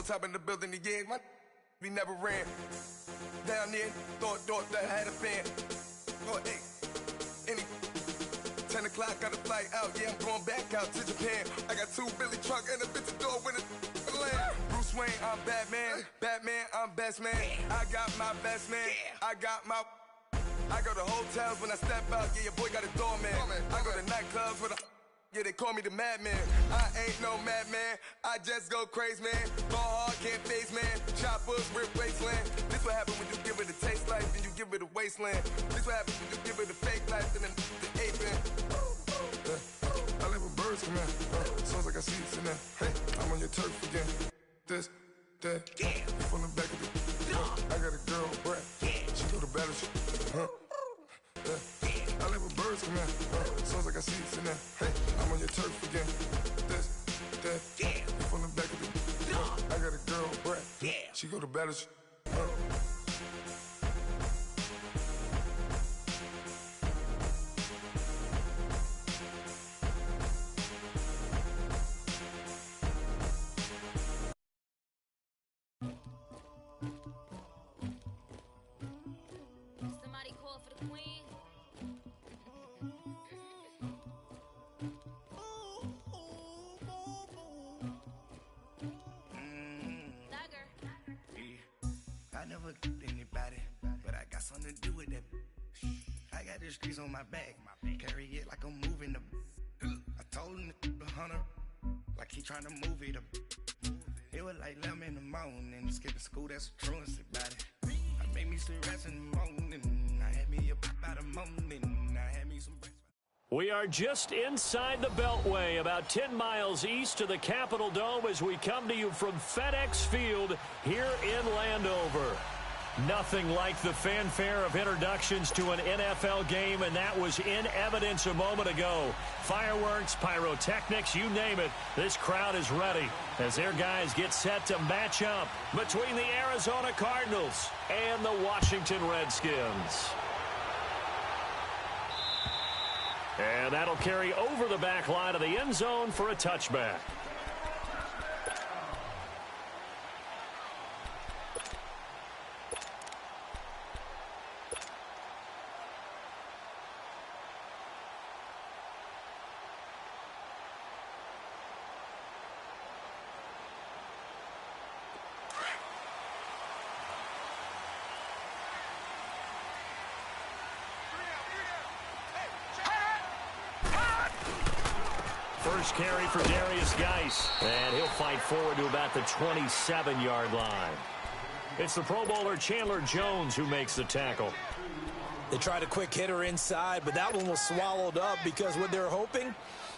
top in the building again. My we never ran. Down there, thought that I had a fan. Oh, hey, any 10 o'clock, got a flight out. Yeah, I'm going back out to Japan. I got 2 Billy truck and a bitch door with a land. Bruce Wayne, I'm Batman. Batman, I'm best man. I got my best man. I go to hotels when I step out. Yeah, your boy got a doorman. I go to nightclubs with a. Yeah, they call me the madman. I ain't no madman. I just go crazy, man. Ball hard, can't face, man. Choppers, rip wasteland. This what happens when you give it a taste life and you give it a wasteland. This what happens when you give it a fake life and then the ape in. I live with birds come in. Sounds like I see it in there. Hey, I'm on your turf again. This, that, from the back of the. I got a girl, Brett. She go to battle. I live with birds come in. Sounds like I see it in there. Hey, I'm on your turf again. This, that, from the back of the. I got a girl, Brett. She go to battle. Somebody call for the queen. I never killed anybody, but I got something to do with that. I got the streets on my back, carry it like I'm moving the. I told him to 100, like he trying to move it up. It was like 11 in the morning, skipping school, that's a truancy about it. I made me sleep rest in the morning, I had me a pop out of morning, I had me some breakfast. We are just inside the Beltway, about 10 miles east of the Capitol Dome as we come to you from FedEx Field here in Landover. Nothing like the fanfare of introductions to an NFL game, and that was in evidence a moment ago. Fireworks, pyrotechnics, you name it. This crowd is ready as their guys get set to match up between the Arizona Cardinals and the Washington Redskins. And that'll carry over the back line of the end zone for a touchback. First carry for Darius Geis, and he'll fight forward to about the 27-yard line. It's the Pro Bowler Chandler Jones who makes the tackle. They tried a quick hitter inside, but that one was swallowed up because what they're hoping,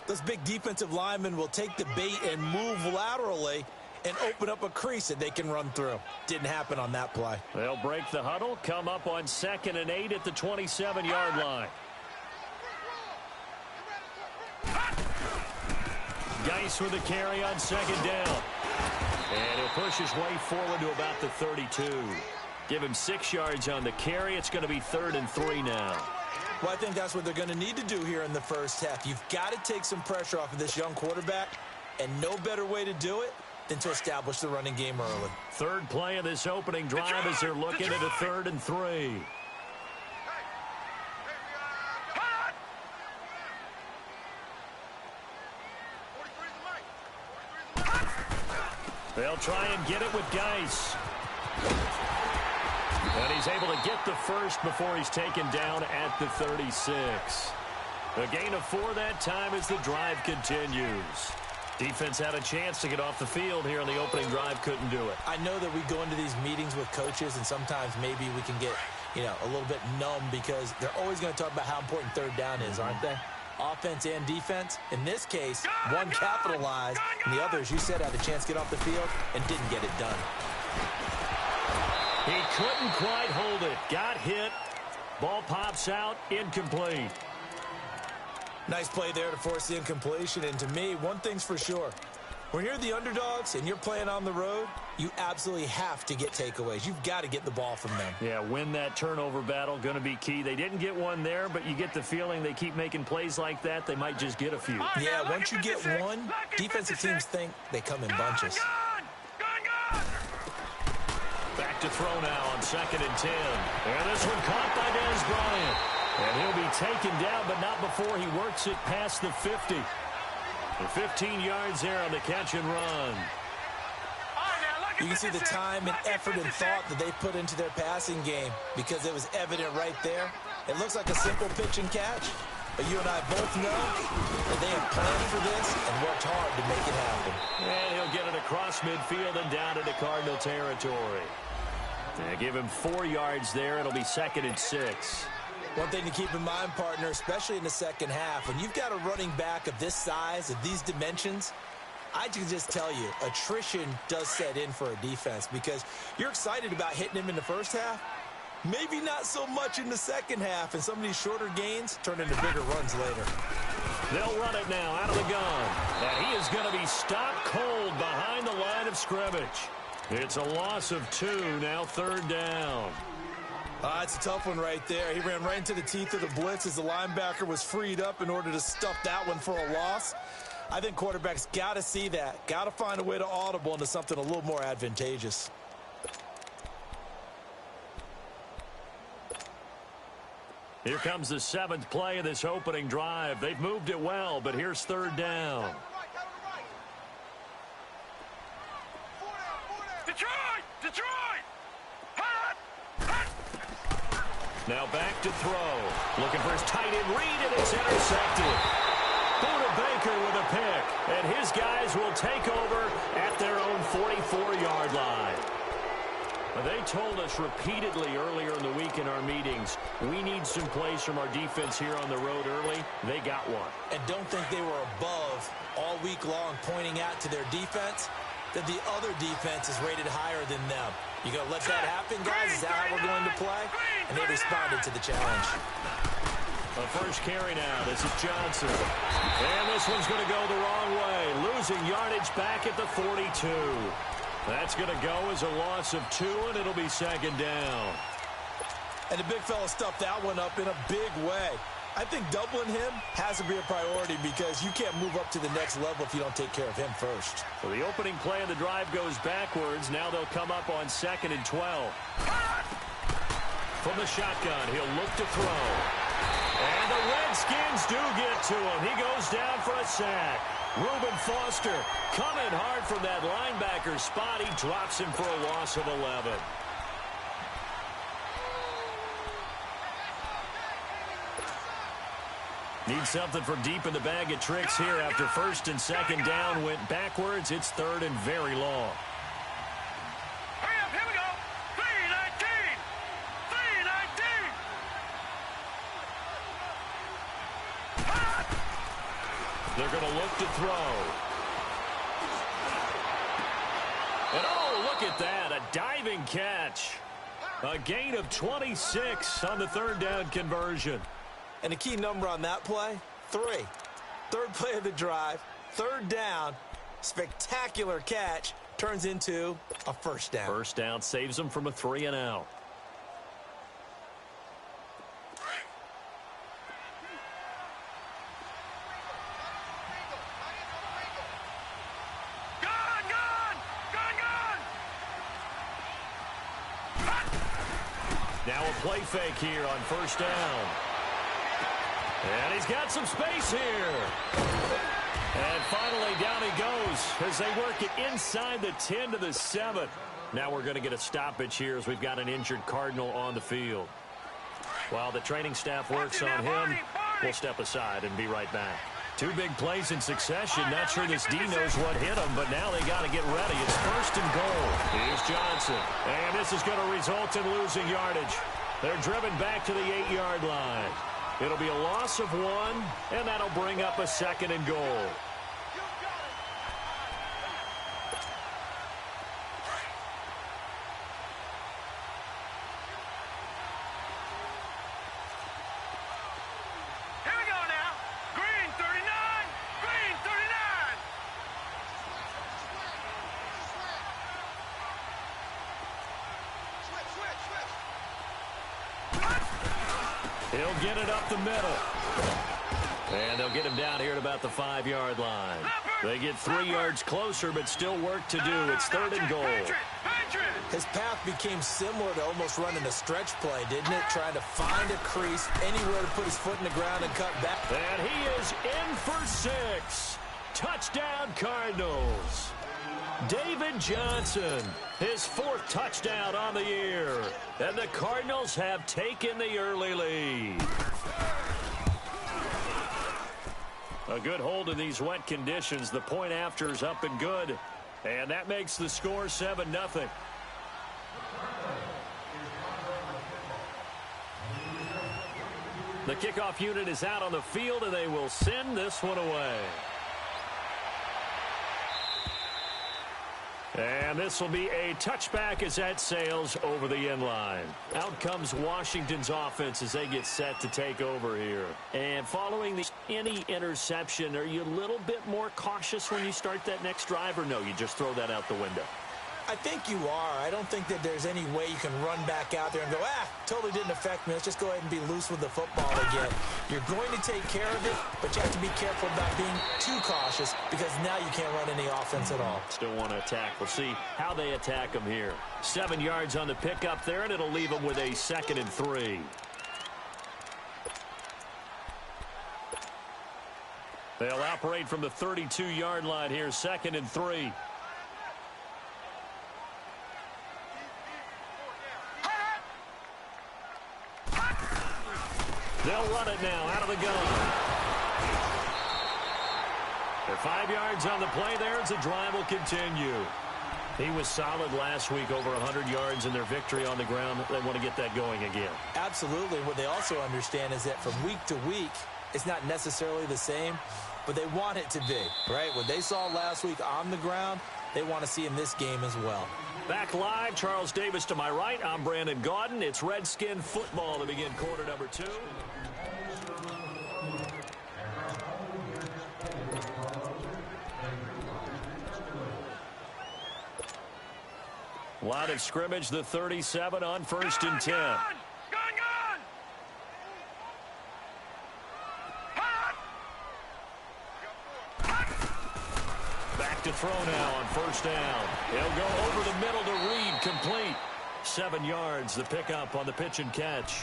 those big defensive linemen will take the bait and move laterally and open up a crease that they can run through. Didn't happen on that play. They'll break the huddle, come up on 2nd and 8 at the 27-yard line. Geis with a carry on 2nd down. And he'll push his way forward to about the 32. Give him 6 yards on the carry. It's going to be 3rd and 3 now. Well, I think that's what they're going to need to do here in the first half. You've got to take some pressure off of this young quarterback, and no better way to do it than to establish the running game early. Third play of this opening drive as they're looking at a 3rd and 3. They'll try and get it with Geis. And he's able to get the first before he's taken down at the 36. A gain of 4 that time as the drive continues. Defense had a chance to get off the field here on the opening drive, couldn't do it. I know that we go into these meetings with coaches, and sometimes maybe we can get, a little bit numb because they're always going to talk about how important 3rd down is, aren't they? Offense and defense. In this case, one capitalized, and the other, as you said, had a chance to get off the field and didn't get it done. He couldn't quite hold it. Got hit. Ball pops out. Incomplete. Nice play there to force the incompletion. And to me, one thing's for sure. When you're the underdogs and you're playing on the road, you absolutely have to get takeaways. You've got to get the ball from them. Yeah, win that turnover battle, going to be key. They didn't get one there, but you get the feeling they keep making plays like that, they might just get a few. Yeah, once you get one, defensive teams think they come in bunches. Back to throw now on 2nd and 10. And this one caught by Dez Bryant. And he'll be taken down, but not before he works it past the 50. The 15 yards there on the catch and run. You can see the time and effort and thought that they put into their passing game because it was evident right there. It looks like a simple pitch and catch, but you and I both know that they have planned for this and worked hard to make it happen. And he'll get it across midfield and down into Cardinal territory. They give him 4 yards there. It'll be 2nd and 6. One thing to keep in mind, partner, especially in the second half, when you've got a running back of this size, of these dimensions, I can just tell you, attrition does set in for a defense because you're excited about hitting him in the first half. Maybe not so much in the second half, and some of these shorter gains turn into bigger runs later. They'll run it now out of the gun. And he is going to be stopped cold behind the line of scrimmage. It's a loss of 2, now 3rd down. It's a tough one right there. He ran right into the teeth of the blitz as the linebacker was freed up in order to stuff that one for a loss. I think quarterbacks got to see that, got to find a way to audible into something a little more advantageous. Here comes the 7th play of this opening drive. They've moved it well, but here's 3rd down. Detroit! Now back to throw. Looking for his tight end read, and it's intercepted. Buda Baker with a pick, and his guys will take over at their own 44-yard line. They told us repeatedly earlier in the week in our meetings, we need some plays from our defense here on the road early. They got one. And don't think they were above all week long pointing out to their defense that the other defense is rated higher than them. You going to let that happen, guys? Is that how we're going to play? And they responded to the challenge. A first carry now. This is Johnson. And this one's going to go the wrong way. Losing yardage back at the 42. That's going to go as a loss of 2, and it'll be 2nd down. And the big fella stuffed that one up in a big way. I think doubling him has to be a priority because you can't move up to the next level if you don't take care of him first. So the opening play of the drive goes backwards. Now they'll come up on 2nd and 12. From the shotgun, he'll look to throw. And the Redskins do get to him. He goes down for a sack. Reuben Foster coming hard from that linebacker spot. He drops him for a loss of 11. Need something for deep in the bag of tricks here after 1st and 2nd down went backwards. It's 3rd and very long. Hurry up, here we go. 3-19. 3-19. They're going to look to throw. And oh, look at that, a diving catch. A gain of 26 on the 3rd down conversion. And the key number on that play, 3. 3rd play of the drive, 3rd down, spectacular catch, turns into a 1st down. 1st down saves them from a 3 and out. Now a play fake here on 1st down. And he's got some space here. And finally down he goes as they work it inside the 10 to the 7. Now we're going to get a stoppage here as we've got an injured Cardinal on the field. While the training staff works on him, we'll step aside and be right back. 2 big plays in succession. Not sure this D knows what hit him, but now they got to get ready. It's 1st and goal. Here's Johnson. And this is going to result in losing yardage. They're driven back to the 8-yard line. It'll be a loss of 1, and that'll bring up a 2nd and goal. He'll get it up the middle. And they'll get him down here at about the 5-yard line. They get 3 yards closer, but still work to do. It's 3rd and goal. His path became similar to almost running a stretch play, didn't it? Trying to find a crease, anywhere to put his foot in the ground and cut back. And he is in for 6. Touchdown, Cardinals. David Johnson, his 4th touchdown on the year. And the Cardinals have taken the early lead. A good hold in these wet conditions. The point after is up and good. And that makes the score 7-0. The kickoff unit is out on the field, and they will send this one away. And this will be a touchback as that sails over the end line. Out comes Washington's offense as they get set to take over here. And following any interception, are you a little bit more cautious when you start that next drive, or no, you just throw that out the window? I think you are. I don't think that there's any way you can run back out there and go, totally didn't affect me. Let's just go ahead and be loose with the football again. You're going to take care of it, but you have to be careful about being too cautious because now you can't run any offense at all. Still want to attack. We'll see how they attack them here. 7 yards on the pickup there, and it'll leave them with a 2nd and 3. They'll operate from the 32-yard line here, 2nd and 3. They'll run it now out of the gun. They're 5 yards on the play there as the drive will continue. He was solid last week, over 100 yards in their victory on the ground. They want to get that going again. Absolutely. What they also understand is that from week to week, it's not necessarily the same, but they want it to be, right? What they saw last week on the ground, they want to see in this game as well. Back live, Charles Davis to my right. I'm Brandon Gaudin. It's Redskin football to begin quarter number 2. Line of scrimmage, the 37 on 1st and 10. Back to throw now on 1st down. He'll go over the middle to Reed, complete. 7 yards, the pickup on the pitch and catch.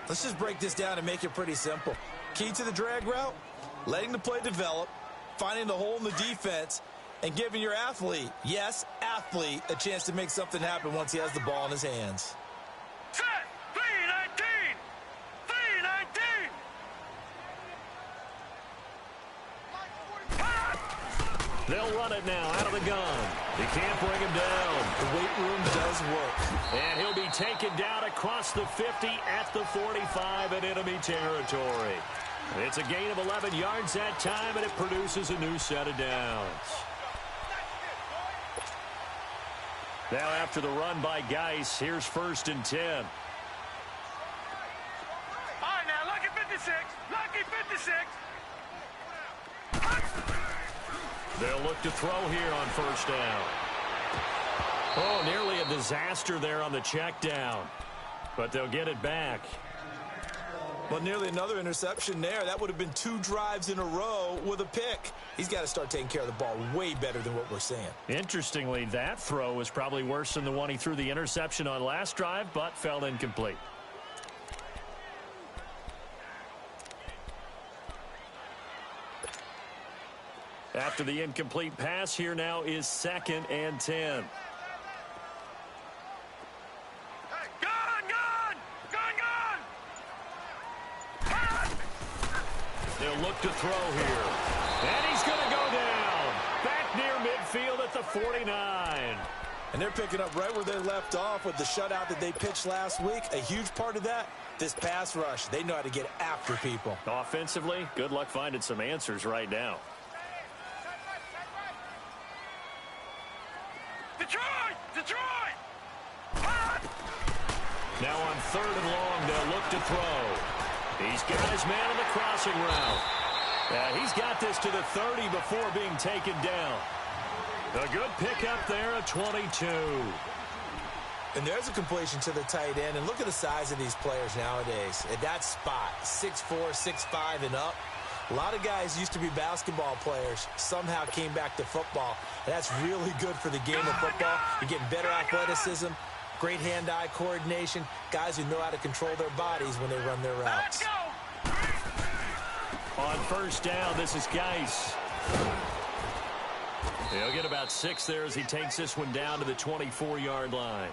Let's just break this down and make it pretty simple. Key to the drag route, letting the play develop, finding the hole in the defense, and giving your athlete, yes, athlete, a chance to make something happen once he has the ball in his hands. Set! 319! 319! They'll run it now out of the gun. He can't bring him down. The weight room does work. And he'll be taken down across the 50 at the 45 in enemy territory. It's a gain of 11 yards that time, and it produces a new set of downs. Now after the run by Geis, here's 1st and 10. All right, now, lucky 56. Lucky 56. They'll look to throw here on 1st down. Oh, nearly a disaster there on the check down. But they'll get it back. Well, nearly another interception there. That would have been 2 drives in a row with a pick. He's got to start taking care of the ball way better than what we're seeing. Interestingly, that throw was probably worse than the one he threw the interception on last drive, but fell incomplete. After the incomplete pass, here now is 2nd and 10. They'll look to throw here. And he's going to go down. Back near midfield at the 49. And they're picking up right where they left off with the shutout that they pitched last week. A huge part of that, this pass rush. They know how to get after people. Offensively, good luck finding some answers right now. Detroit! Now on 3rd and long, they'll look to throw. He's got his man on the crossing route. He's got this to the 30 before being taken down. A good pickup there at 22. And there's a completion to the tight end. And look at the size of these players nowadays. At that spot, 6'4", 6'5", and up. A lot of guys used to be basketball players, somehow came back to football. And that's really good for the game of football. You're getting better athleticism, great hand-eye coordination, guys who know how to control their bodies when they run their routes. On first down, this is Geis. He'll get about 6 there as he takes this one down to the 24-yard line.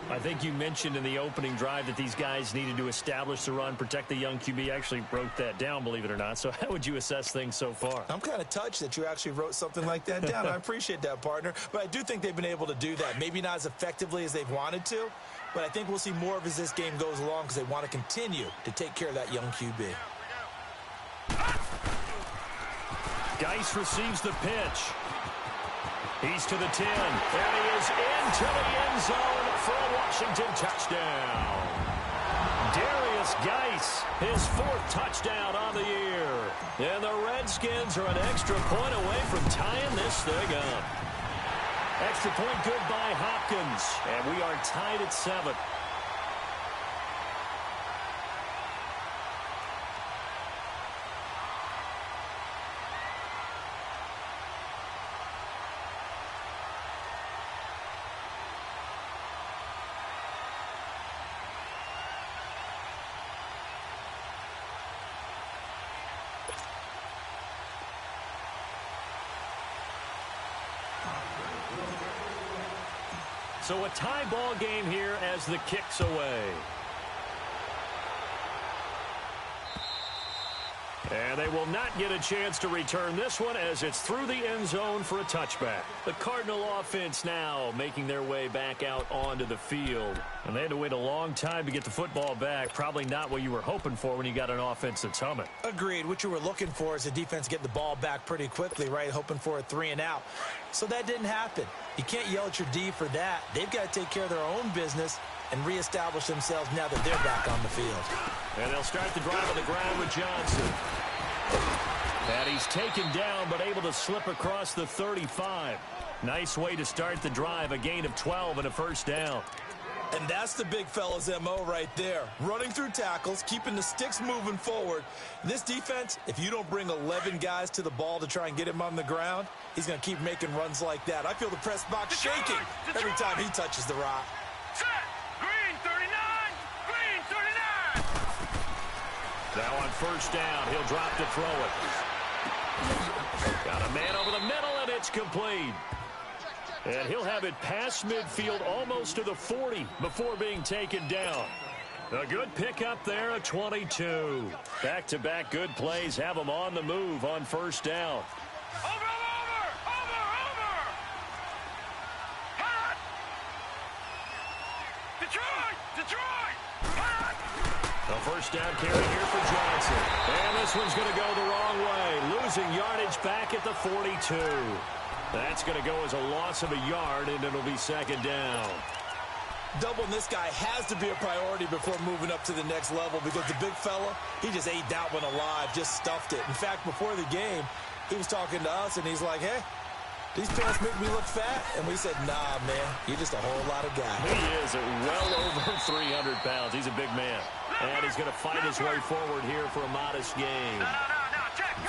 I think you mentioned in the opening drive that these guys needed to establish the run, protect the young QB. Actually wrote that down, believe it or not. So how would you assess things so far? I'm kind of touched that you actually wrote something like that down. I appreciate that, partner. But I do think they've been able to do that. Maybe not as effectively as they've wanted to, but I think we'll see more of as this game goes along because they want to continue to take care of that young QB. Geis receives the pitch. He's to the 10, and he is into the end zone for a Washington touchdown. Darius Geis, his 4th touchdown on the year. And the Redskins are an extra point away from tying this thing up. Extra point good by Hopkins, and we are tied at 7. So a tie ball game here as the kick's away. And they will not get a chance to return this one as it's through the end zone for a touchback. The Cardinal offense now making their way back out onto the field. And they had to wait a long time to get the football back. Probably not what you were hoping for when you got an offense that's humming. Agreed. What you were looking for is the defense getting the ball back pretty quickly, right? Hoping for a 3 and out. So that didn't happen. You can't yell at your D for that. They've got to take care of their own business and reestablish themselves now that they're back on the field. And they'll start the drive on the ground with Johnson. And he's taken down but able to slip across the 35. Nice way to start the drive, a gain of 12 and a first down. And that's the big fella's MO right there. Running through tackles, keeping the sticks moving forward. This defense, if you don't bring 11 guys to the ball to try and get him on the ground, he's going to keep making runs like that. I feel the press box shaking every time he touches the rock. Set. Green 39. Green 39. Now on first down, he'll drop to throw it. Got a man over the middle, and it's complete. And he'll have it past midfield almost to the 40 before being taken down. A good pickup there, a 22. Back-to-back good plays have him on the move on first down. Over. Hot. Detroit. Hot. A first down carry here for Johnson. And this one's going to go the wrong way. Losing yardage back at the 42. That's going to go as a loss of a yard, and it'll be second down. Doubling this guy has to be a priority before moving up to the next level because the big fella, he just ate that one alive, just stuffed it. In fact, before the game, he was talking to us, and he's like, hey, these pants make me look fat. And we said, nah, man, you're just a whole lot of guy. He is well over 300 pounds. He's a big man. And he's going to fight his way forward here for a modest gain.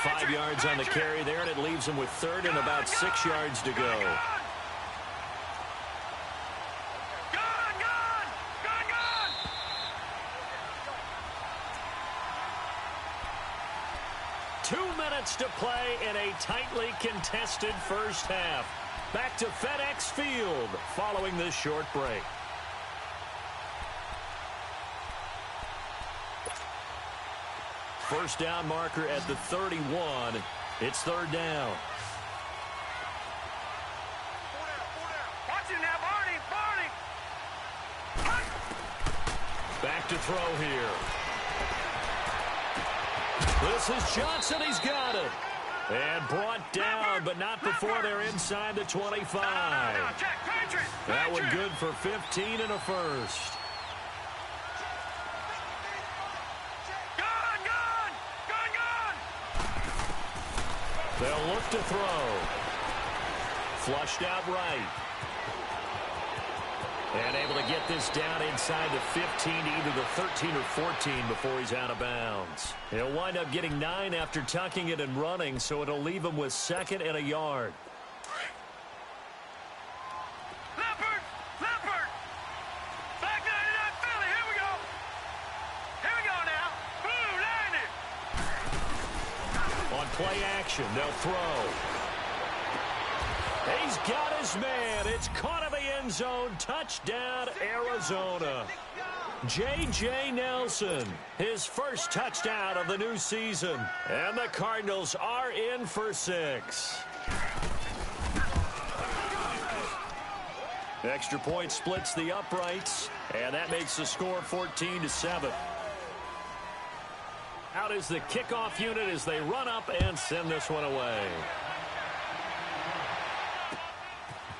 5 yards on the carry there, and it leaves him with third and about 6 yards to go. Gone. 2 minutes to play in a tightly contested first half. Back to FedEx Field following this short break. First down marker at the 31. It's third down. Watch him now, Barney. Back to throw here. This is Johnson. He's got it. And brought down, but not before they're inside the 25. That one good for 15 and a first. They'll look to throw. Flushed out right. And able to get this down inside the 15, either the 13 or 14 before he's out of bounds. He'll wind up getting 9 after tucking it and running, so it'll leave him with 2nd and a yard. Leopard! Leopard! Back 99 Philly, here we go! Here we go now! Blue, 90! On play action, they'll throw. He's got his man. It's caught in the end zone. Touchdown, Arizona. J.J. Nelson, his first touchdown of the new season. And the Cardinals are in for 6. Extra point splits the uprights, and that makes the score 14-7. Out is the kickoff unit as they run up and send this one away.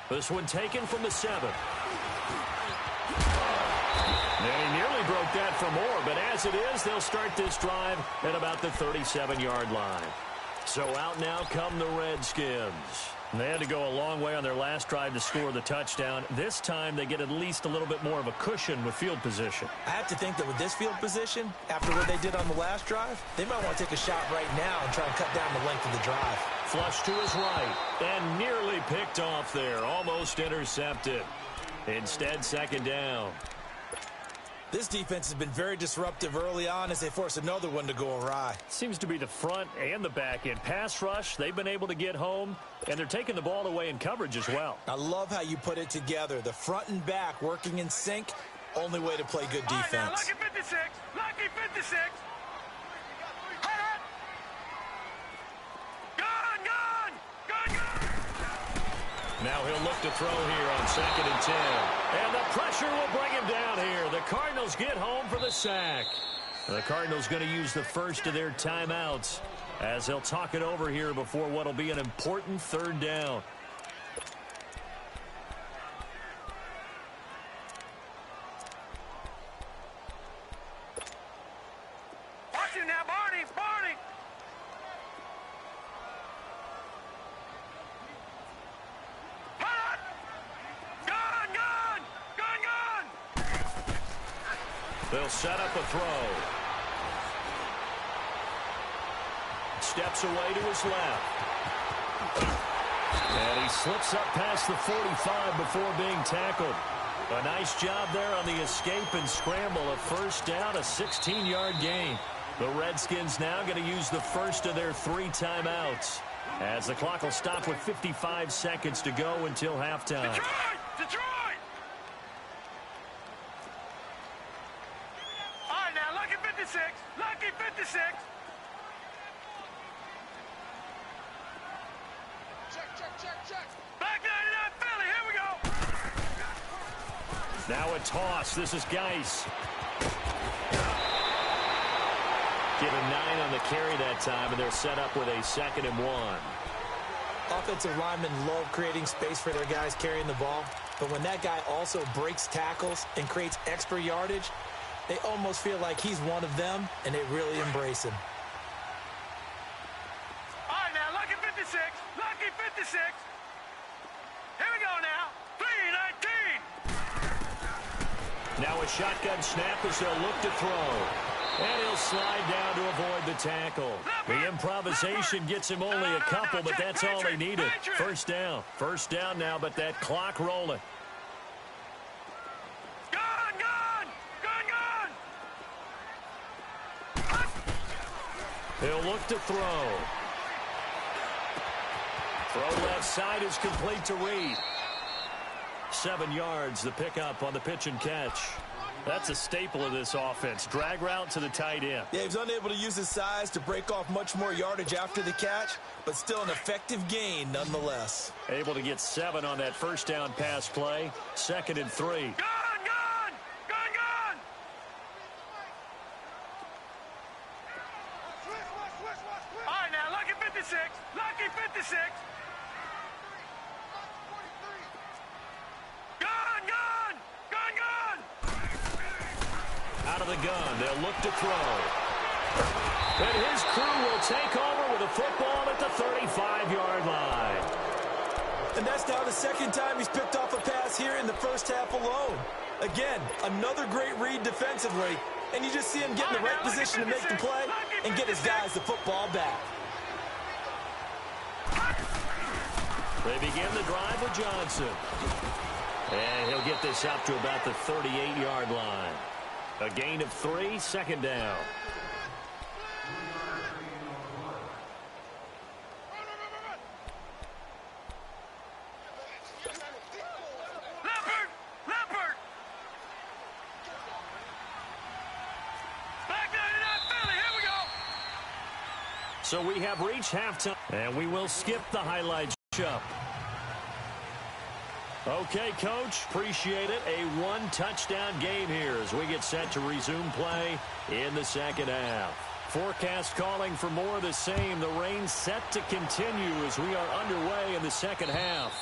This one taken from the 7. And he nearly broke that for more, but as it is, they'll start this drive at about the 37-yard line. So out now come the Redskins. They had to go a long way on their last drive to score the touchdown. This time they get at least a little bit more of a cushion with field position. I have to think that with this field position, after what they did on the last drive, they might want to take a shot right now and try and cut down the length of the drive. Flush to his right and nearly picked off there. Almost intercepted. Instead, 2nd down. This defense has been very disruptive early on as they force another one to go awry. Seems to be the front and the back end. Pass rush, they've been able to get home, and they're taking the ball away in coverage as well. I love how you put it together. The front and back working in sync, only way to play good defense. All right, now, lucky 56. Lucky 56. Now he'll look to throw here on 2nd and 10. And the pressure will bring him down here. The Cardinals get home for the sack. The Cardinals going to use the first of their timeouts as they'll talk it over here before what will be an important 3rd down. Watch him now, Barney. Barney. They'll set up a throw. Steps away to his left. And he slips up past the 45 before being tackled. A nice job there on the escape and scramble. A 1st down, a 16-yard gain. The Redskins now going to use the first of their 3 timeouts, as the clock will stop with 55 seconds to go until halftime. Detroit! Detroit! All right, now, lucky 56. Lucky 56. Check. Back 99 Philly, here we go. Now a toss. This is Geis. Get a 9 on the carry that time, and they're set up with a 2nd and 1. Offensive linemen love creating space for their guys carrying the ball, but when that guy also breaks tackles and creates extra yardage, they almost feel like he's one of them, and they really embrace him. All right, now, lucky 56. Lucky 56. Here we go now. 3-19. Now a shotgun snap as they'll look to throw. And he'll slide down to avoid the tackle. The improvisation gets him only a couple, but that's all they needed. 1st down. 1st down now, but that clock rolling. He'll look to throw. Throw left side is complete to Reed. 7 yards, the pickup on the pitch and catch. That's a staple of this offense. Drag route to the tight end. Yeah, he was unable to use his size to break off much more yardage after the catch, but still an effective gain nonetheless. Able to get 7 on that 1st down pass play. 2nd and 3. All right, now, lucky 56. Lucky 56. Out of the gun, they'll look to throw. And his crew will take over with a football at the 35-yard line. And that's now the second time he's picked off a pass here in the first half alone. Again, another great read defensively, and you just see him get in the right position to make the play and get his guys the football back. They begin the drive with Johnson. And he'll get this up to about the 38-yard line. A gain of 3, second down. Leopard! Back 99 Philly, here we go! So we have reached halftime, and we will skip the highlights up. Okay, Coach, appreciate it. A one-touchdown game here as we get set to resume play in the second half. Forecast calling for more of the same. The rain set to continue as we are underway in the second half.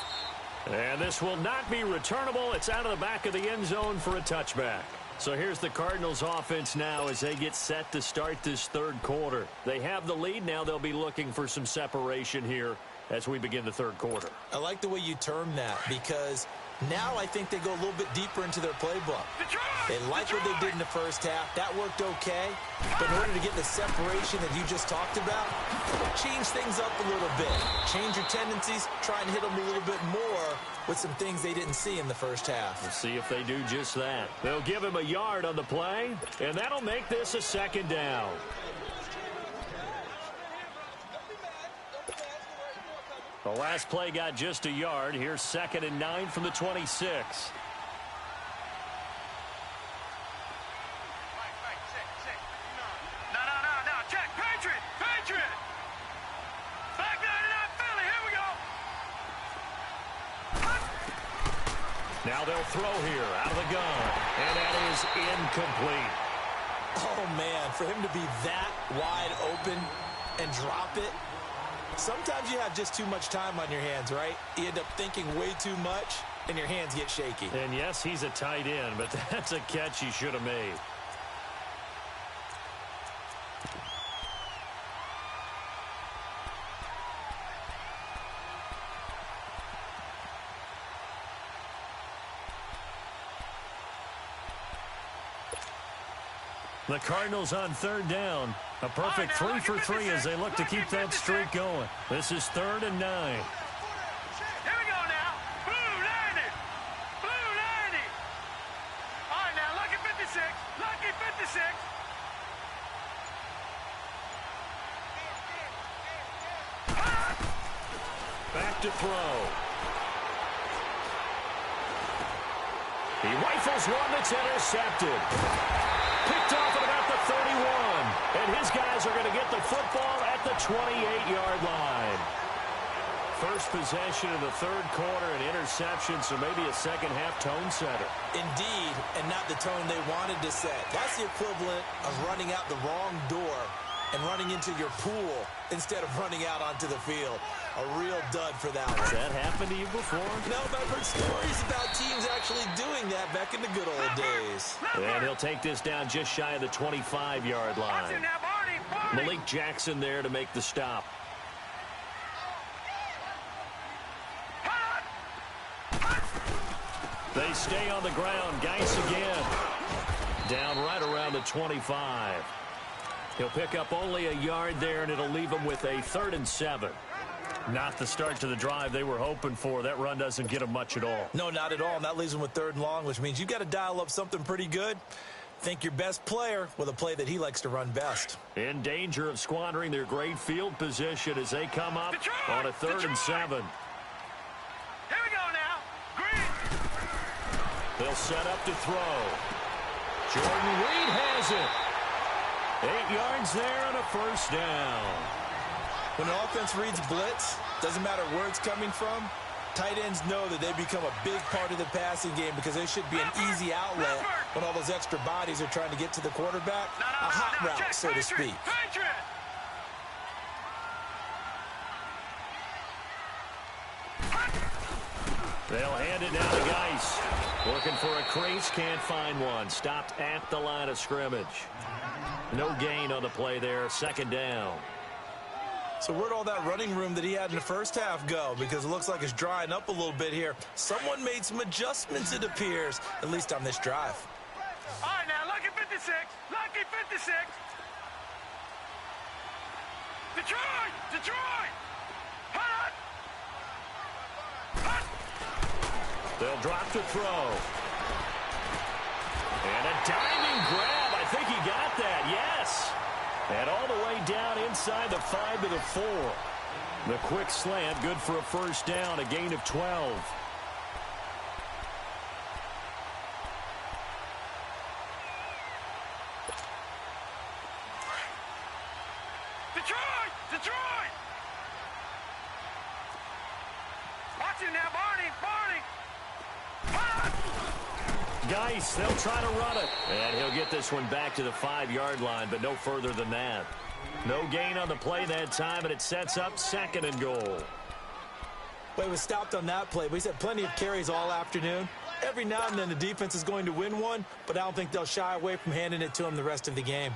And this will not be returnable. It's out of the back of the end zone for a touchback. So here's the Cardinals offense now as they get set to start this third quarter. They have the lead now. They'll be looking for some separation here as we begin the third quarter. I like the way you term that because now I think they go a little bit deeper into their playbook. They like what they did in the first half. That worked okay. But in order to get the separation that you just talked about, change things up a little bit. Change your tendencies. Try and hit them a little bit more with some things they didn't see in the first half. We'll see if they do just that. They'll give him a yard on the play, and that'll make this a second down. The last play got just a yard. Here's 2nd and 9 from the 26. No, check, Patriot! Back 99 Philly, here we go! Now they'll throw here out of the gun, and that is incomplete. Oh, man, for him to be that wide open and drop it, sometimes you have just too much time on your hands, right? You end up thinking way too much, and your hands get shaky. And yes, he's a tight end, but that's a catch he should have made. The Cardinals on third down. A perfect 3 for 3 as they look to keep that streak going. This is 3rd and 9. Here we go now. Blue 90. Blue 90. All right, now, lucky 56. Lucky 56. Back to throw. He rifles one that's intercepted. Picked off at about the 31. And his guys are going to get the football at the 28-yard line. First possession of the third quarter, an interception, so maybe a second-half tone setter. Indeed, and not the tone they wanted to set. That's the equivalent of running out the wrong door and running into your pool instead of running out onto the field. A real dud for that one. Has that happened to you before? No, but I've heard stories about teams actually doing that back in the good old days. And he'll take this down just shy of the 25-yard line. Malik Jackson there to make the stop. They stay on the ground. Geis again. Down right around the 25. He'll pick up only a yard there, and it'll leave him with a 3rd and 7. Not the start to the drive they were hoping for. That run doesn't get them much at all. No, not at all. And that leaves them with 3rd and long, which means you've got to dial up something pretty good. Think your best player with a play that he likes to run best. In danger of squandering their great field position as they come up on a 3rd and 7. Here we go now. Green. They'll set up to throw. Jordan Reed has it. 8 yards there and a first down. When an offense reads blitz, doesn't matter where it's coming from, tight ends know that they become a big part of the passing game because they should be an easy outlet when all those extra bodies are trying to get to the quarterback. A hot route, so to speak. They'll hand it down to Geis. Looking for a crease, can't find one. Stopped at the line of scrimmage. No gain on the play there, 2nd down. So where'd all that running room that he had in the first half go? Because it looks like it's drying up a little bit here. Someone made some adjustments, it appears, at least on this drive. All right, now, lucky 56. Lucky 56. Detroit! Detroit! Hut! Hut! They'll drop to throw. And a diving grab. I think he got that, yes. And all the way down inside the 5 to the 4. The quick slant, good for a first down, a gain of 12. Detroit! Detroit! Watch it now, Barney! Barney! Geis, they'll try to run it. And he'll get this one back to the 5-yard line, but no further than that. No gain on the play that time, and it sets up 2nd and goal. Well, he was stopped on that play, but he's had plenty of carries all afternoon. Every now and then the defense is going to win one, but I don't think they'll shy away from handing it to him the rest of the game.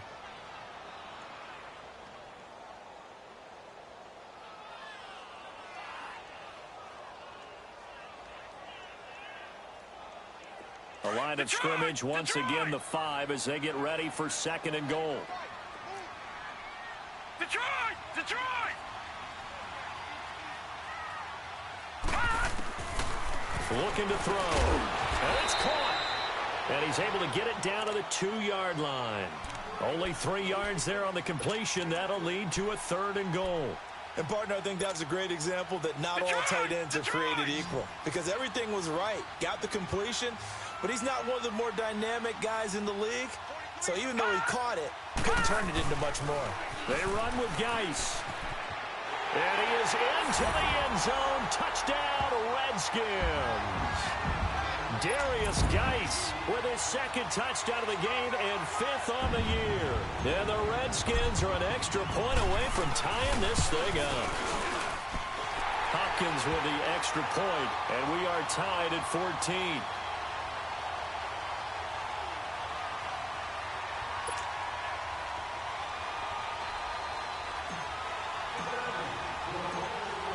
A line of scrimmage once again, the 5, as they get ready for 2nd and goal. Detroit! Detroit! Looking to throw. And it's caught. And he's able to get it down to the 2-yard line. Only 3 yards there on the completion. That'll lead to a 3rd and goal. And, partner, I think that's a great example that not all tight ends are created equal. Because everything was right. Got the completion, but he's not one of the more dynamic guys in the league. So even though he caught it, couldn't turn it into much more. They run with Geis. And he is into the end zone. Touchdown, Redskins. Darius Geis with his 2nd touchdown of the game and 5th on the year. And the Redskins are an extra point away from tying this thing up. Hopkins with the extra point, and we are tied at 14.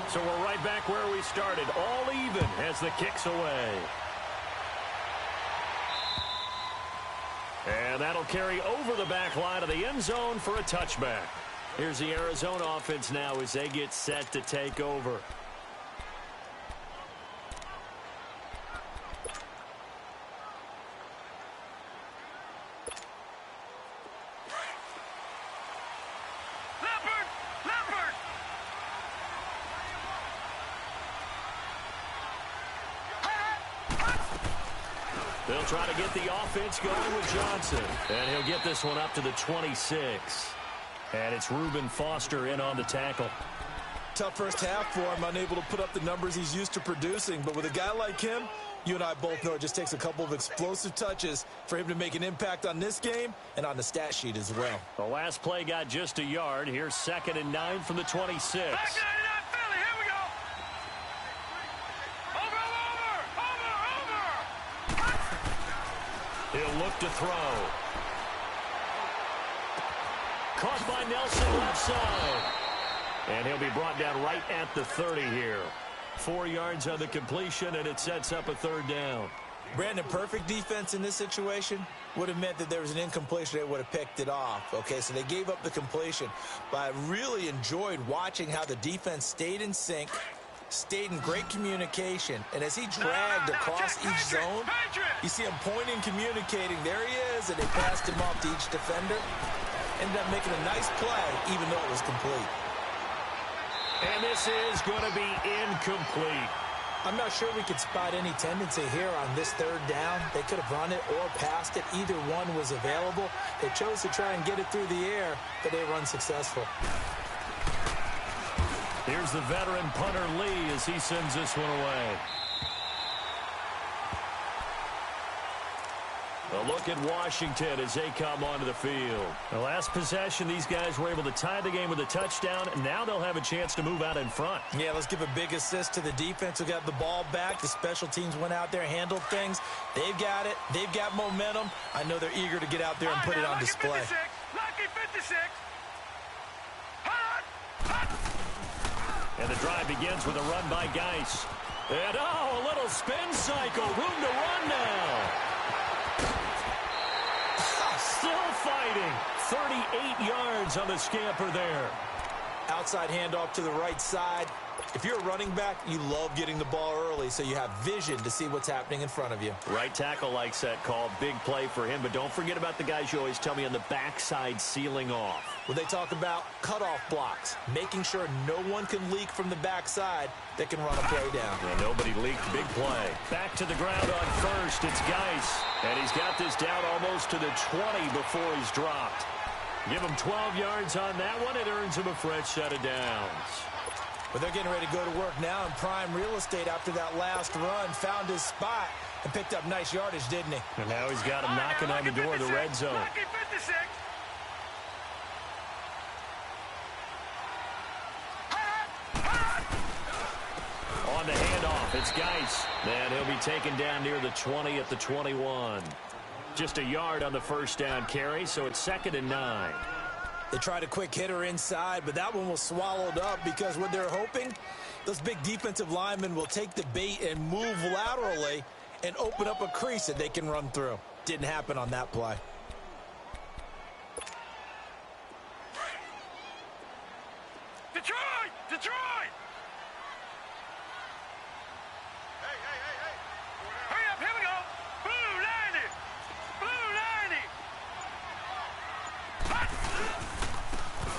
So we're right back where we started, all even as the kick's away. And that'll carry over the back line of the end zone for a touchback. Here's the Arizona offense now as they get set to take over. They'll try to get the offense going with Johnson. And he'll get this one up to the 26. And it's Reuben Foster in on the tackle. Tough first half for him, unable to put up the numbers he's used to producing. But with a guy like him, you and I both know it just takes a couple of explosive touches for him to make an impact on this game and on the stat sheet as well. The last play got just a yard. Here's 2nd and 9 from the 26. He'll look to throw. Caught by Nelson left side. And he'll be brought down right at the 30 here. 4 yards on the completion, and it sets up a 3rd down. Brandon, perfect defense in this situation would have meant that there was an incompletion. They would have picked it off. Okay, so they gave up the completion. But I really enjoyed watching how the defense stayed in sync, stayed in great communication, and as he dragged across each zone, you see him pointing, communicating. There he is, and they passed him off to each defender. Ended up making a nice play, even though it was complete. And this is going to be incomplete. I'm not sure we could spot any tendency here on this 3rd down. They could have run it or passed it. Either one was available. They chose to try and get it through the air, but they were unsuccessful. Here's the veteran punter Lee as he sends this one away. A look at Washington as they come onto the field. The last possession, these guys were able to tie the game with a touchdown, and now they'll have a chance to move out in front. Yeah, let's give a big assist to the defense who got the ball back. The special teams went out there, handled things. They've got it. They've got momentum. I know they're eager to get out there and put it on display. Lucky 56. Hot! Hot! And the drive begins with a run by Geis. And, a little spin cycle. Room to run now. Still fighting. 38 yards on the scamper there. Outside handoff to the right side. If you're a running back, you love getting the ball early so you have vision to see what's happening in front of you. Right tackle likes that call. Big play for him. But don't forget about the guys you always tell me on the backside sealing off. Well, they talk about cutoff blocks, making sure no one can leak from the backside that can run a play down. Yeah, nobody leaked. Big play. Back to the ground on first. It's Geis. And he's got this down almost to the 20 before he's dropped. Give him 12 yards on that one. It earns him a fresh set of downs. But they're getting ready to go to work now in prime real estate after that last run. Found his spot and picked up nice yardage, didn't he? And now he's got him knocking on the door of the red zone. On the handoff, it's Geis. And he'll be taken down near the 20 at the 21. Just a yard on the first down carry, so it's 2nd and 9. They tried a quick hitter inside, but that one was swallowed up because what they're hoping, those big defensive linemen will take the bait and move laterally and open up a crease that they can run through. Didn't happen on that play. Detroit! Detroit! Hey. Hurry up, here we go. Blue 90! Blue 90!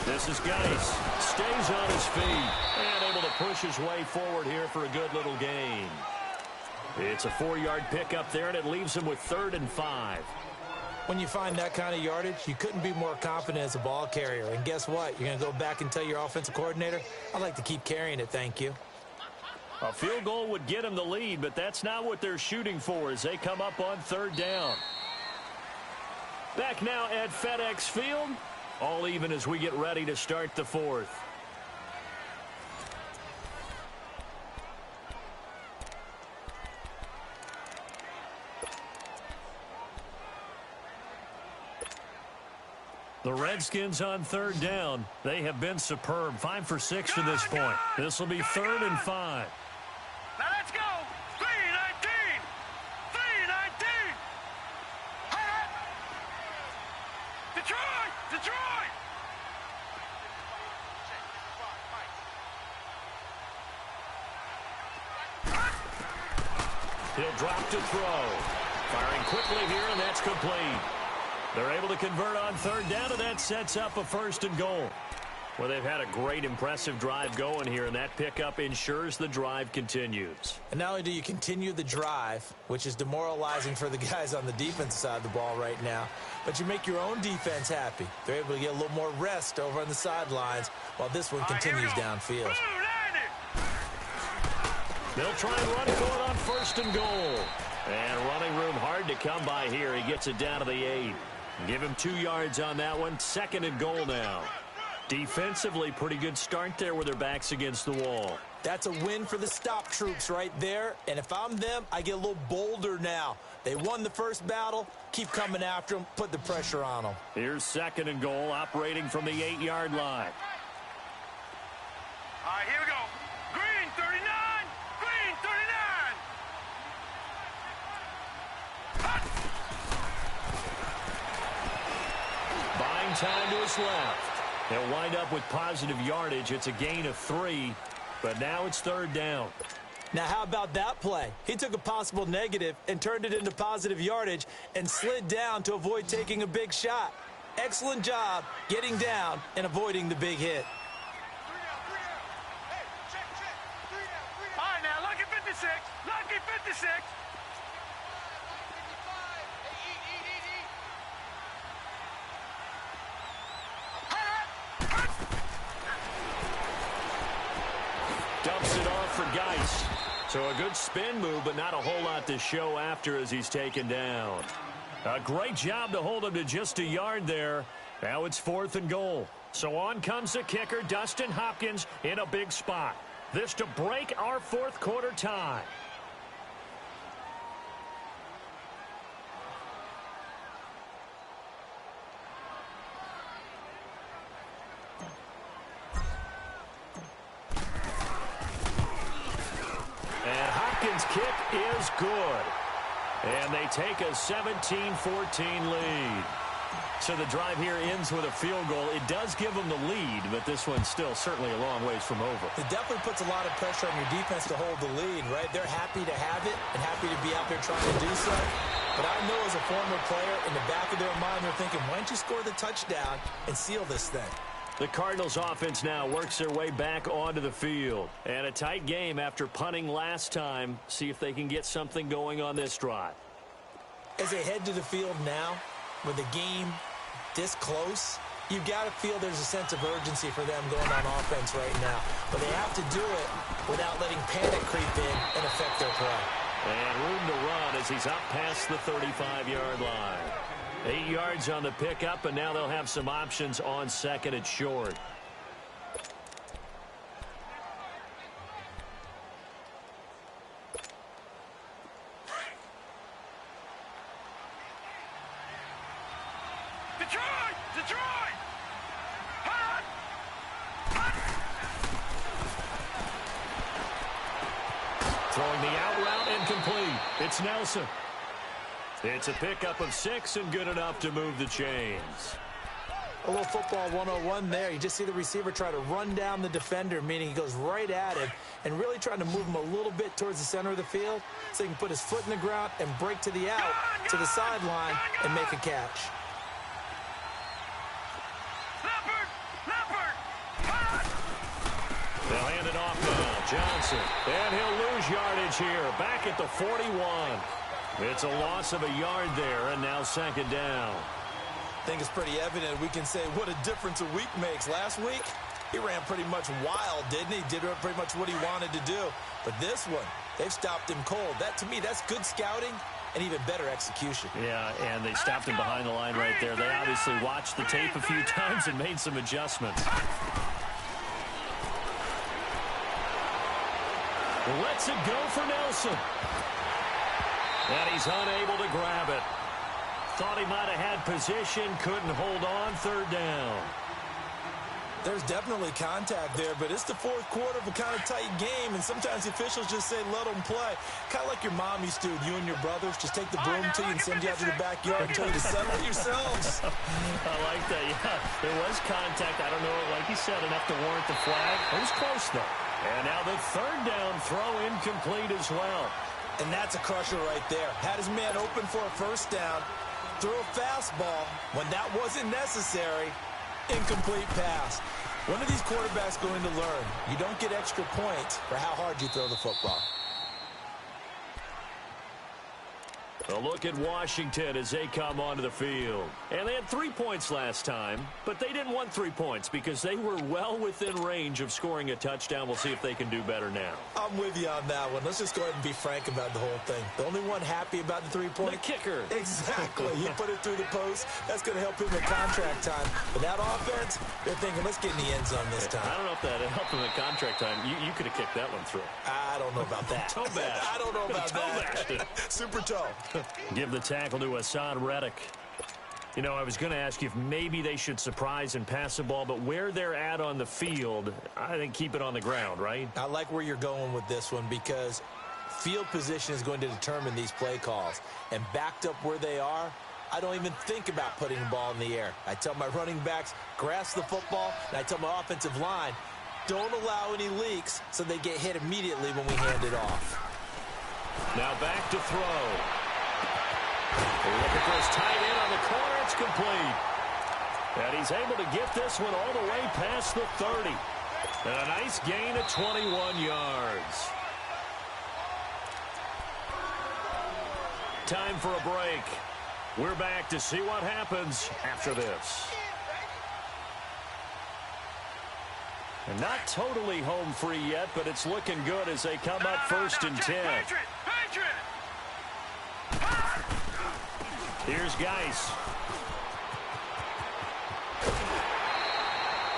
This is Geis. Stays on his feet and able to push his way forward here for a good little gain. It's a 4-yard pickup there, and it leaves him with 3rd and 5. When you find that kind of yardage, you couldn't be more confident as a ball carrier. And guess what? You're going to go back and tell your offensive coordinator, I'd like to keep carrying it, thank you. A field goal would get him the lead, but that's not what they're shooting for as they come up on 3rd down. Back now at FedEx Field. All even as we get ready to start the 4th. The Redskins on 3rd down. They have been superb. 5 for 6 to this point. This will be 3rd and 5. Now let's go! 319! 319! Detroit! Detroit! He'll drop to throw. Firing quickly here, and that's complete. They're able to convert on 3rd down, and that sets up a 1st and goal. Well, they've had a great, impressive drive going here, and that pickup ensures the drive continues. And not only do you continue the drive, which is demoralizing for the guys on the defensive side of the ball right now, but you make your own defense happy. They're able to get a little more rest over on the sidelines while this one continues downfield. They'll try and run for it on 1st and goal. And running room hard to come by here. He gets it down to the 8. Give him 2 yards on that one. 2nd and goal now. Defensively, pretty good start there with their backs against the wall. That's a win for the stop troops right there. And if I'm them, I get a little bolder now. They won the first battle. Keep coming after them. Put the pressure on them. Here's 2nd and goal, operating from the 8-yard line. All right, here we go. Green 39! Green 39! Buying time to his left. They'll wind up with positive yardage. It's a gain of 3, but now it's 3rd down. Now, how about that play? He took a possible negative and turned it into positive yardage and slid down to avoid taking a big shot. Excellent job getting down and avoiding the big hit. All right, now, lucky 56. Lucky 56. Dumps it off for Geis. So a good spin move, but not a whole lot to show after as he's taken down. A great job to hold him to just a yard there. Now it's 4th and goal. So on comes the kicker, Dustin Hopkins, in a big spot. This to break our 4th quarter tie. Dolphins' kick is good. And they take a 17-14 lead. So the drive here ends with a field goal. It does give them the lead, but this one's still certainly a long ways from over. It definitely puts a lot of pressure on your defense to hold the lead, right? They're happy to have it and happy to be out there trying to do so. But I know as a former player, in the back of their mind, they're thinking, why don't you score the touchdown and seal this thing? The Cardinals offense now works their way back onto the field. And a tight game after punting last time. See if they can get something going on this drive. As they head to the field now, with the game this close, you've got to feel there's a sense of urgency for them going on offense right now. But they have to do it without letting panic creep in and affect their play. And room to run as he's up past the 35-yard line. 8 yards on the pickup, and now they'll have some options on second and short. Detroit! Hot! Throwing the out route incomplete. It's Nelson. It's a pickup of 6 and good enough to move the chains. A little football 101 there. You just see the receiver try to run down the defender, meaning he goes right at him and really trying to move him a little bit towards the center of the field so he can put his foot in the ground and break to the out, to the sideline, and make a catch. They'll hand it off now. Johnson. And he'll lose yardage here. Back at the 41. It's a loss of a yard there, and now second down. I think it's pretty evident. We can say what a difference a week makes. Last week, he ran pretty much wild, didn't he? Did pretty much what he wanted to do. But this one, they've stopped him cold. That, to me, that's good scouting and even better execution. Yeah, and they stopped him behind the line right there. They obviously watched the tape a few times and made some adjustments. Lets it go for Nelson. And he's unable to grab it. Thought he might have had position, couldn't hold on, third down. There's definitely contact there, but it's the fourth quarter of a kind of tight game, and sometimes the officials just say, let them play. Kind of like your mom used to, you and your brothers, just take the broom to you and send you out to the backyard and tell you to settle it yourselves. I like that, yeah. There was contact. I don't know, like you said, enough to warrant the flag. It was close, though. And now the third down throw incomplete as well. And that's a crusher right there. Had his man open for a first down, threw a fastball when that wasn't necessary. Incomplete pass. When are these quarterbacks going to learn? You don't get extra points for how hard you throw the football. A look at Washington as they come onto the field. And they had 3 points last time, but they didn't want 3 points because they were well within range of scoring a touchdown. We'll see if they can do better now. I'm with you on that one. Let's just go ahead and be frank about the whole thing. The only one happy about the 3-point? The kicker. Exactly. He put it through the post. That's going to help him in contract time. But that offense, they're thinking, let's get in the end zone this time. I don't know if that helped him in contract time. You could have kicked that one through. I don't know about that. Toe bash. I don't know about that. Super toe. Give the tackle to Hassan Reddick. You know, I was going to ask you if maybe they should surprise and pass the ball, but where they're at on the field, I think keep it on the ground, right? I like where you're going with this one because field position is going to determine these play calls. And backed up where they are, I don't even think about putting the ball in the air. I tell my running backs, grasp the football, and I tell my offensive line, don't allow any leaks so they get hit immediately when we hand it off. Now back to throw. Looking for his tight end on the corner. It's complete. And he's able to get this one all the way past the 30. And a nice gain of 21 yards. Time for a break. We're back to see what happens after this. And not totally home free yet, but it's looking good as they come up first and 10. Here's Geis.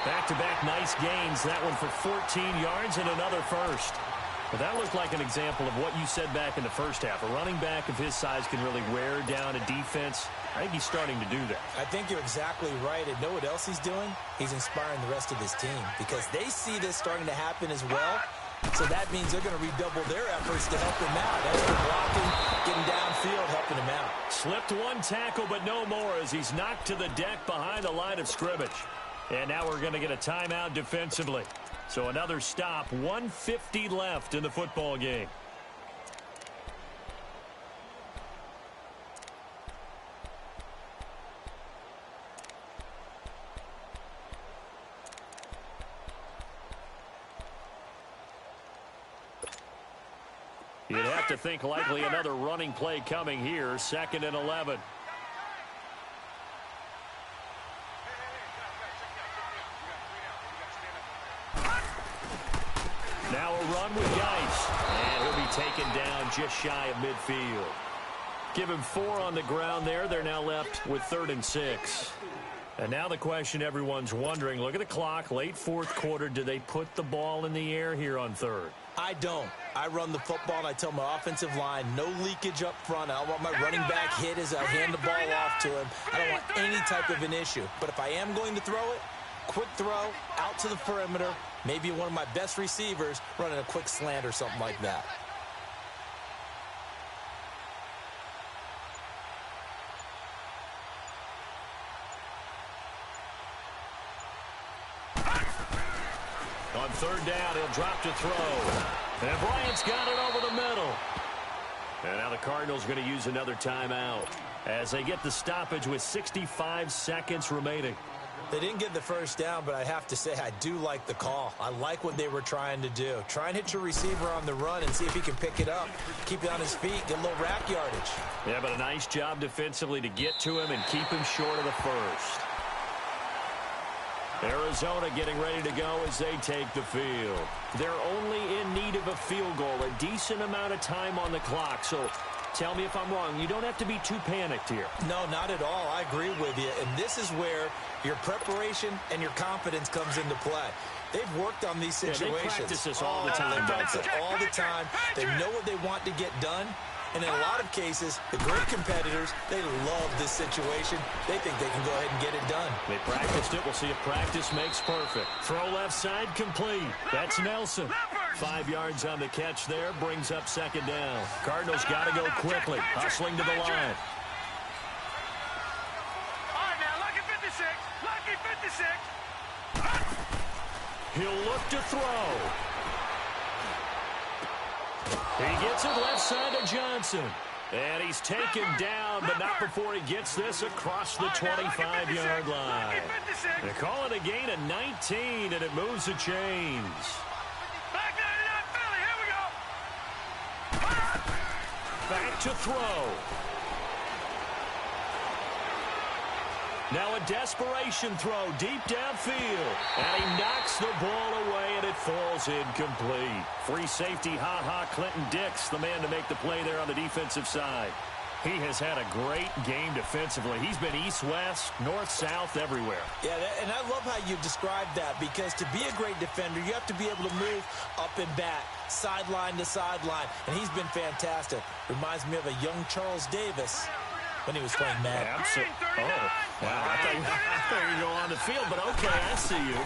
Back-to-back nice gains. That one for 14 yards and another first. But that looked like an example of what you said back in the first half. A running back of his size can really wear down a defense. I think he's starting to do that. I think you're exactly right. And know what else he's doing? He's inspiring the rest of his team because they see this starting to happen as well. So that means they're going to redouble their efforts to help him out. Extra blocking, getting downfield, helping him out. Slipped one tackle, but no more as he's knocked to the deck behind the line of scrimmage. And now we're going to get a timeout defensively. So another stop, 1:50 left in the football game. You'd have to think likely another running play coming here, 2nd and 11. Now a run with Geis, and he'll be taken down just shy of midfield. Give him 4 on the ground there. They're now left with 3rd and 6. And now the question everyone's wondering, look at the clock, late 4th quarter, do they put the ball in the air here on 3rd? I don't. I run the football, and I tell my offensive line, no leakage up front. I don't want my running back hit as I hand the ball off to him. I don't want any type of an issue. But if I am going to throw it, quick throw, out to the perimeter, maybe one of my best receivers running a quick slant or something like that. On 3rd down, he'll drop to throw. And Bryant's got it over the middle. And now the Cardinals going to use another timeout as they get the stoppage with 65 seconds remaining. They didn't get the first down, but I have to say I do like the call. I like what they were trying to do. Try and hit your receiver on the run and see if he can pick it up. Keep it on his feet, get a little rack yardage. Yeah, but a nice job defensively to get to him and keep him short of the first. Arizona getting ready to go as they take the field. They're only in need of a field goal, a decent amount of time on the clock. So tell me if I'm wrong. You don't have to be too panicked here. No, not at all. I agree with you. And this is where your preparation and your confidence comes into play. They've worked on these situations. Yeah, they practice this all the time. They practice it all the time. They know what they want to get done. And in a lot of cases, the great competitors, they love this situation. They think they can go ahead and get it done. They practiced it. We'll see if practice makes perfect. Throw left side complete. That's Nelson. 5 yards on the catch there. Brings up 2nd down. Cardinals got to go quickly. Hustling to the line. All right, now, lucky 56. Lucky 56. He'll look to throw. He gets it left side to Johnson. And he's taken down, but not before he gets this across the 25-yard line. They call it a gain of 19, and it moves the chains. Back 99 Philly, here we go. Back to throw. Now a desperation throw deep downfield. And he knocks the ball away, and it falls incomplete. Free safety, Clinton Dix, the man to make the play there on the defensive side. He has had a great game defensively. He's been east-west, north-south, everywhere. Yeah, and I love how you described that, because to be a great defender, you have to be able to move up and back, sideline to sideline, and he's been fantastic. Reminds me of a young Charles Davis when he was playing Madden. Oh, wow, I thought you go on the field, but okay, I see you.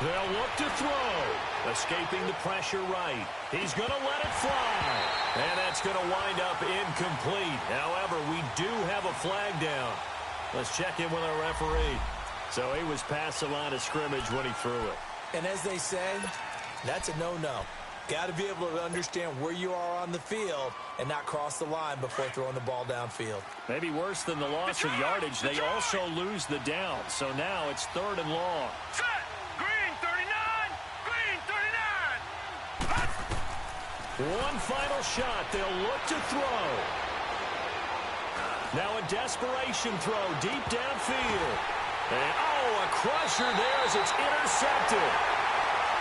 They'll look to throw. Escaping the pressure right. He's going to let it fly. And that's going to wind up incomplete. However, we do have a flag down. Let's check in with our referee. So he was past the line of scrimmage when he threw it. And as they say, that's a no-no. Got to be able to understand where you are on the field and not cross the line before throwing the ball downfield. Maybe worse than the loss of yardage, they also lose the down. So now it's 3rd and long. Set. Green 39. Green 39. One final shot. They'll look to throw. Now a desperation throw deep downfield. And, a crusher there as it's intercepted.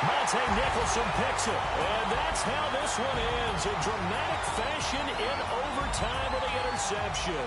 Monte Nicholson picks it. And that's how this one ends. In dramatic fashion in overtime with the interception.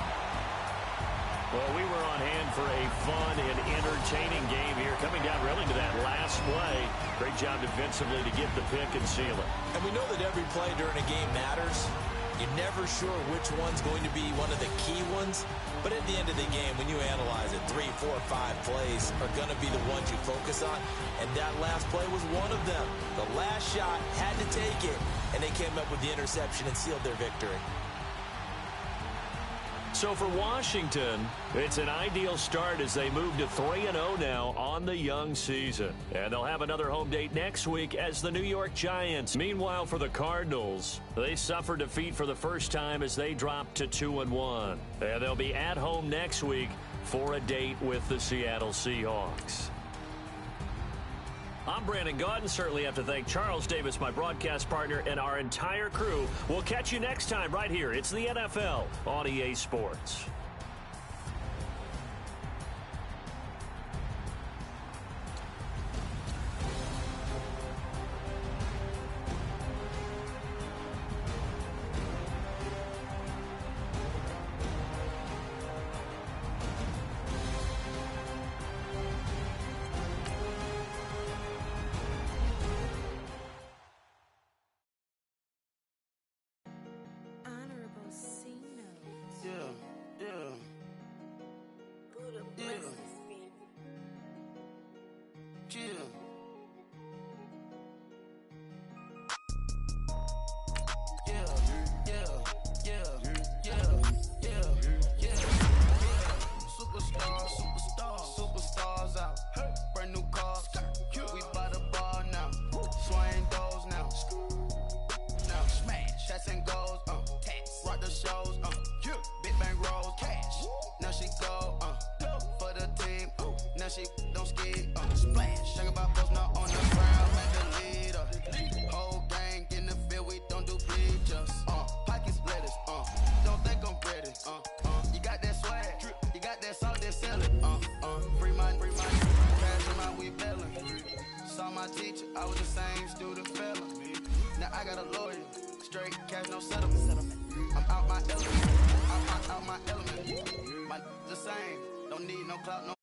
Well, we were on hand for a fun and entertaining game here. Coming down really to that last play. Great job defensively to get the pick and seal it. And we know that every play during a game matters. You're never sure which one's going to be one of the key ones, but at the end of the game, when you analyze it, 3, 4, 5 plays are going to be the ones you focus on, and that last play was one of them. The last shot had to take it, and they came up with the interception and sealed their victory. So for Washington, it's an ideal start as they move to 3-0 now on the young season. And they'll have another home date next week as the New York Giants. Meanwhile, for the Cardinals, they suffered defeat for the first time as they dropped to 2-1. And they'll be at home next week for a date with the Seattle Seahawks. I'm Brandon Gaudin. Certainly have to thank Charles Davis, my broadcast partner, and our entire crew. We'll catch you next time right here. It's the NFL on EA Sports. Superstars out, brand new cars. We by the bar now, swing those now. Now smash, shots and goals, rock the shows, big bang rolls, cash. Now she go, for the team, now she don't ski, splash. Think about post now on the ground, man the leader. Whole gang in the field, we don't do bleachers. Pockets lettuce, don't think I'm ready. You got that swag, you got that salt, that sell it. Free mind, cash around, we bellin'. Saw my teacher, I was the same student fella. Now I got a lawyer, straight cash, no settlement. I'm out my element, out my element. My the same, don't need no clout, no